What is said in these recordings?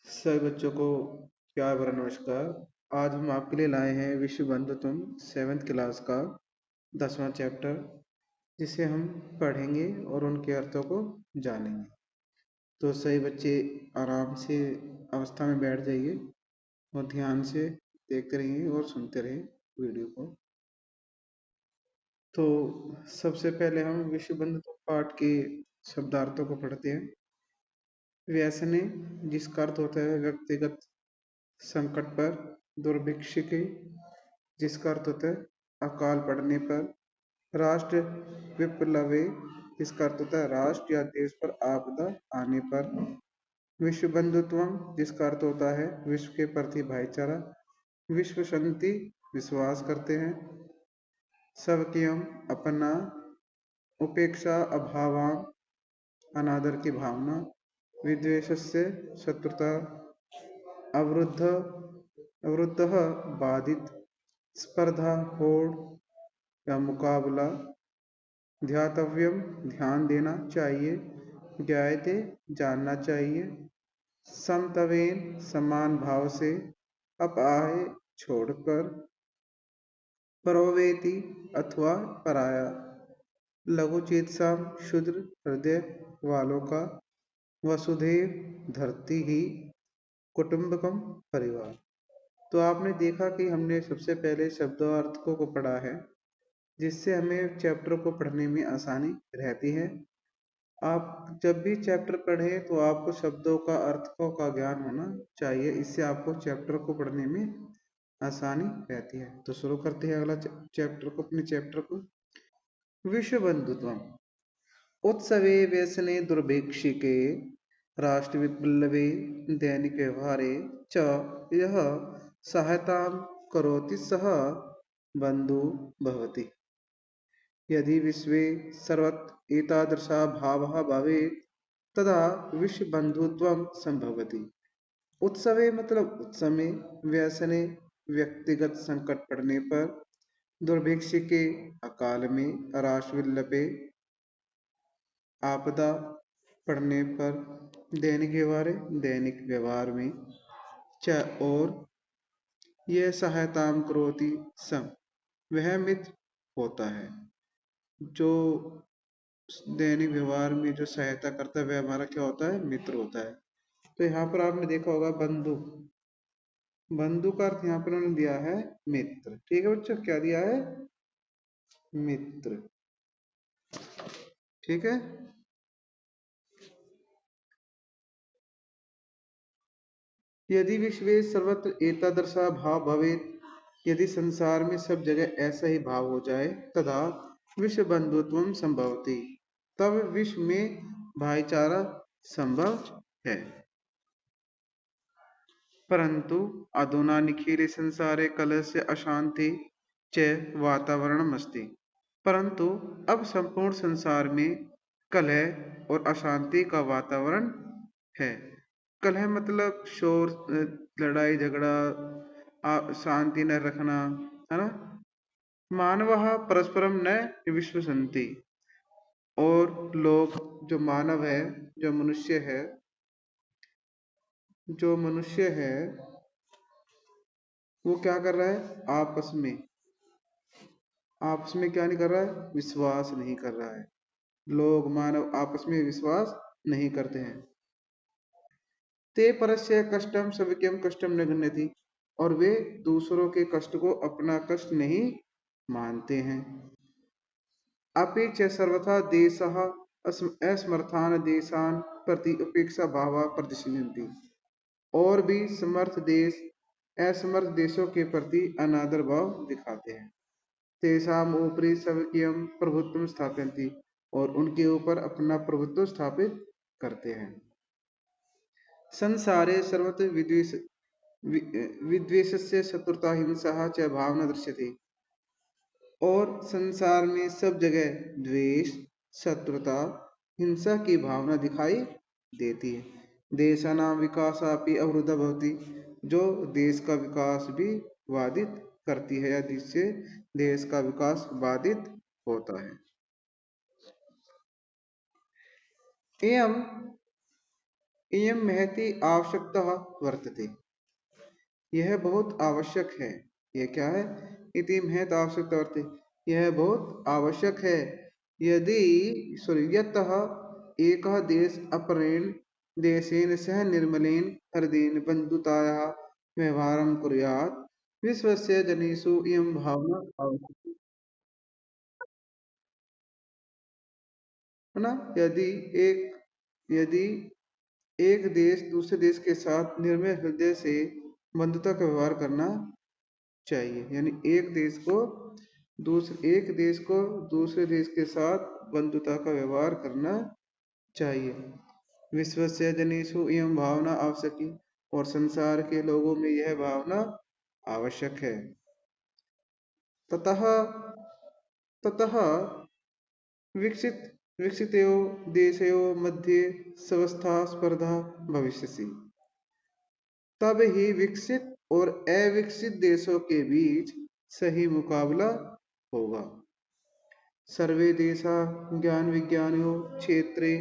सभी बच्चों को प्यार भरा नमस्कार। आज हम आपके लिए लाए हैं विश्व बंधुत्व 7th क्लास का 10वां चैप्टर, जिसे हम पढ़ेंगे और उनके अर्थों को जानेंगे। तो सभी बच्चे आराम से अवस्था में बैठ जाइए और ध्यान से देखते रहिए और सुनते रहिए वीडियो को। तो सबसे पहले हम विश्व बंधुत्व पाठ के शब्दार्थों को पढ़ते हैं। व्यसने, जिसका अर्थ होता है व्यक्तिगत संकट पर। दुर्भिक्ष के, जिसका अर्थ होता है अकाल पड़ने पर। राष्ट्र विप्लवे, जिसका अर्थ होता है राष्ट्र या देश पर आपदा आने पर। विश्व बंधुत्वम, जिसका अर्थ होता है विश्व के प्रति भाईचारा। विश्व शांति, विश्वास करते हैं। स्वकीयम, अपना। उपेक्षा, अभावाम, अनादर की भावना। विद्वेषस्य, शत्रुता। अवरुद्ध, अवरुद्धः, बाधित। स्पर्धा, होड़ या मुकाबला। ध्यातव्यम, ध्यान देना चाहिए। ज्ञायते, जानना चाहिए। समतवेन, समान भाव से। अपाहे, छोड़कर। परोवेति, अथवा पराया। लघुचेतसाम, क्षुद्र हृदय वालों का। वसुधैव, धरती ही। कुटुंबकम, परिवार। तो आपने देखा कि हमने सबसे पहले शब्दार्थों को पढ़ा है, जिससे हमें चैप्टर को पढ़ने में आसानी रहती है। आप जब भी चैप्टर पढ़ें तो आपको शब्दों का अर्थों का ज्ञान होना चाहिए, इससे आपको चैप्टर को पढ़ने में आसानी रहती है। तो शुरू करते हैं अगला चैप्टर को, अपने चैप्टर को। विश्व बंधुत्व। उत्सवे व्यसने दुर्भिक्षिके राष्ट्र विप्लवे दैनिक व्यवहारे च यह सहायतां करोति सः बंधु भवति। यदि विश्वे सर्वत्र एतादृशा भावः भवेत् तदा विश्व बंधुत्वं संभवति। उत्सवे मतलब उत्सव में। व्यसने, व्यक्तिगत संकट पड़ने पर। दुर्भिक्ष के, अकाल में। राष्ट्रविप्लवे, आपदा पड़ने पर। दैनिक व्यवहार में। च और यह सहायता करोति सम, वह मित्र होता है। जो दैनिक व्यवहार में जो सहायता करता है वह हमारा क्या होता है, मित्र होता है। तो यहाँ पर आपने देखा होगा बंधु, बंधु का अर्थ यहाँ पर उन्होंने दिया है मित्र। ठीक है बच्चों, क्या दिया है, मित्र। ठीक है। यदि विश्वे सर्वत्र एतादृशा भाव भवेत्, यदि संसार में सब जगह ऐसा ही भाव हो जाए, तथा विश्व बंधुत्व संभवति, तब विश्व में भाईचारा संभव है। परंतु अधुना निखिले संसारे कलह अशांति च वातावरणम अस्ति। परंतु अब संपूर्ण संसार में कलह और अशांति का वातावरण है। कलह मतलब शोर, लड़ाई झगड़ा, शांति न रखना, है ना। मानवः परस्परम न विश्वसन्ति, और लोग, जो मानव है, जो मनुष्य है, वो क्या कर रहा है, आपस में क्या नहीं कर रहा है, विश्वास नहीं कर रहा है। लोग, मानव आपस में विश्वास नहीं करते हैं। ते परस्य कष्टम सविक्यम कष्टम न गण्यति, और वे दूसरों के कष्ट को अपना कष्ट नहीं मानते हैं। अपि च सर्वथा देशः असमर्थान देशान प्रति उपेक्षा भाव प्रदर्शयन्ति, और भी समर्थ देश असमर्थ देशों के प्रति अनादर भाव दिखाते हैं। तेषाम ऊपरी स्वकीयम प्रभुत्व स्थापयन्ति, और उनके ऊपर अपना प्रभुत्व स्थापित करते हैं। संसारे सर्वत्र विद्वेषस्य शत्रुता हिंसा च भावना दृश्यते, और संसार में सब जगह द्वेष, शत्रुता, हिंसा की भावना दिखाई देती है। देशानां विकासापि अवरुद्धा भवति, जो देश का विकास भी बाधित करती है, या जिससे देश का विकास बाधित होता है। एवं इयं महती आवश्यकता वर्तते, यह बहुत आवश्यक है। यह क्या है? इति महत आवश्यकता वर्तते, यह बहुत आवश्यक है। यदि यतः एकः देश अपरेण देशेन सह निर्मलेन हृदेन बन्धुतायाः व्यवहारं कुर्यात्, विश्वस्य जनेषु इयं भावना आवश्यकी है ना। यदि एक देश दूसरे देश के साथ निर्मल हृदय से बंधुता का व्यवहार करना चाहिए, यानी एक देश को दूसरे देश के साथ बंधुता का व्यवहार करना चाहिए। विश्वस्य जनेषु इयं भावना आवश्यकी, और संसार के लोगों में यह भावना आवश्यक है। ततः ततः विकसित विकसितयोः देशयोः मध्ये स्वस्था स्पर्धा भविष्यसि, तब ही विकसित और अविकसित देशों के बीच सही मुकाबला होगा। सर्वे देशा ज्ञान विज्ञानयोः क्षेत्रे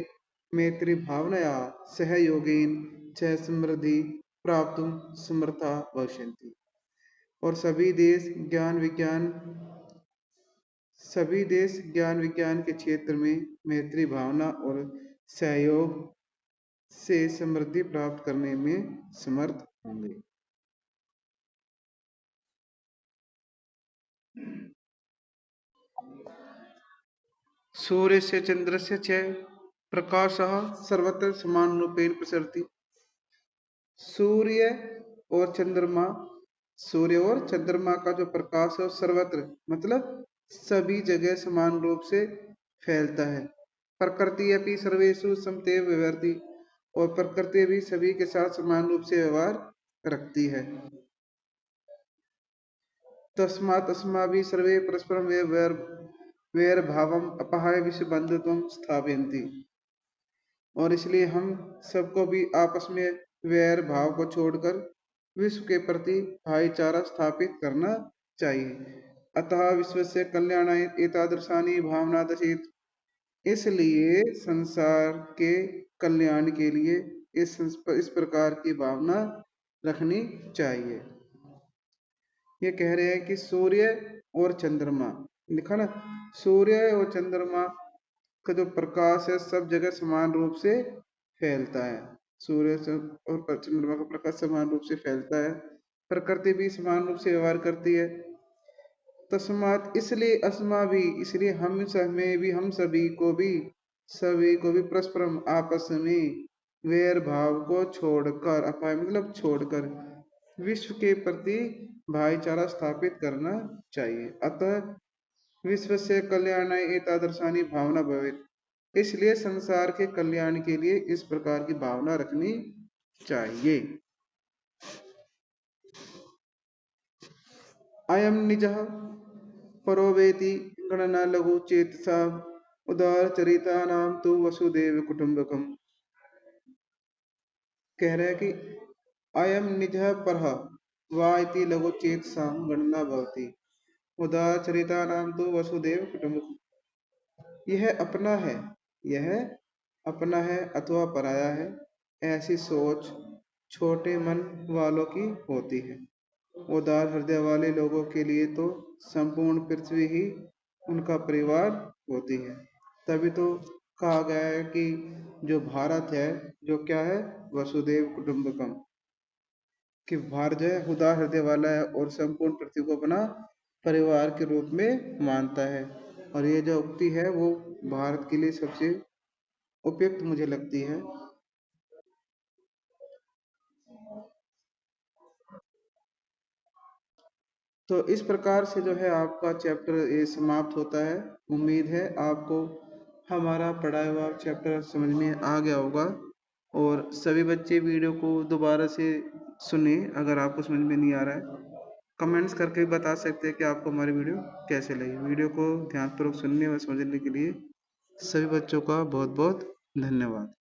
मैत्री भावनया सहयोगेन च समृद्धि प्राप्तुं समर्था भविष्यन्ति, और सभी देश ज्ञान विज्ञान के क्षेत्र में मैत्री भावना और सहयोग से समृद्धि प्राप्त करने में समर्थ होंगे। सूर्य से चंद्र से च प्रकाश सर्वत्र समान रूपेण प्रसरति। सूर्य और चंद्रमा सूर्य और चंद्रमा का जो प्रकाश है सर्वत्र मतलब सभी जगह समान रूप से फैलता है। प्रकृति अपनी सर्वेषु समतेव व्यवहरति, और प्रकृति भी सभी के साथ समान रूप से व्यवहार रखती है। तस्मात् अस्माभिः सर्वे परस्परं वैरभावम् अपहाय विश्व बंधुत्वं स्थापयन्ति, और इसलिए हम सबको भी आपस में वैर भाव को छोड़कर विश्व के प्रति भाईचारा स्थापित करना चाहिए। अतः विश्वस्य कल्याणाय एतादृशानि भावना दशेत, इसलिए संसार के कल्याण के लिए इस प्रकार की भावना रखनी चाहिए। ये कह रहे हैं कि सूर्य और चंद्रमा लिखा ना, सूर्य और चंद्रमा का जो प्रकाश है सब जगह समान रूप से फैलता है। सूर्य और चंद्रमा का प्रकाश समान रूप से फैलता है, प्रकृति भी समान रूप से व्यवहार करती है। तस्मात इसलिए अस्मा भी, इसलिए हम सभी को भी परस्परम आपस में वैर भाव को छोड़कर, अपाय मतलब छोड़कर, विश्व के प्रति भाईचारा स्थापित करना चाहिए। अतः विश्व से कल्याणाय एतादृशानि भावना भवेत्, इसलिए संसार के कल्याण के लिए इस प्रकार की भावना रखनी चाहिए। अयम निजः परो वेति गणना लघु चेतसा उदार चरिता नाम तो वसुदेव कुटुंबकम। कह रहे हैं कि अयम निजः परः वा इति लघु चेतसा गणना भवति उदार चरिता नाम तो वसुदेव कुटुंबकम। यह अपना है अथवा पराया है, ऐसी सोच छोटे मन वालों की होती है। उदार हृदय वाले लोगों के लिए तो संपूर्ण पृथ्वी ही उनका परिवार होती है। तभी तो कहा गया है कि जो भारत है, जो क्या है, वसुदेव कुटुंबकम, कि भारत जो है उदार हृदय वाला है और संपूर्ण पृथ्वी को अपना परिवार के रूप में मानता है। और ये जो उक्ति है वो भारत के लिए सबसे उपयुक्त मुझे लगती है। तो इस प्रकार से जो है आपका चैप्टर ये समाप्त होता है। उम्मीद है आपको हमारा पढ़ाया हुआ चैप्टर समझ में आ गया होगा, और सभी बच्चे वीडियो को दोबारा से सुने अगर आपको समझ में नहीं आ रहा है। कमेंट्स करके बता सकते हैं कि आपको हमारी वीडियो कैसे लगी। वीडियो को ध्यानपूर्वक सुनने और समझने के लिए सभी बच्चों का बहुत बहुत धन्यवाद।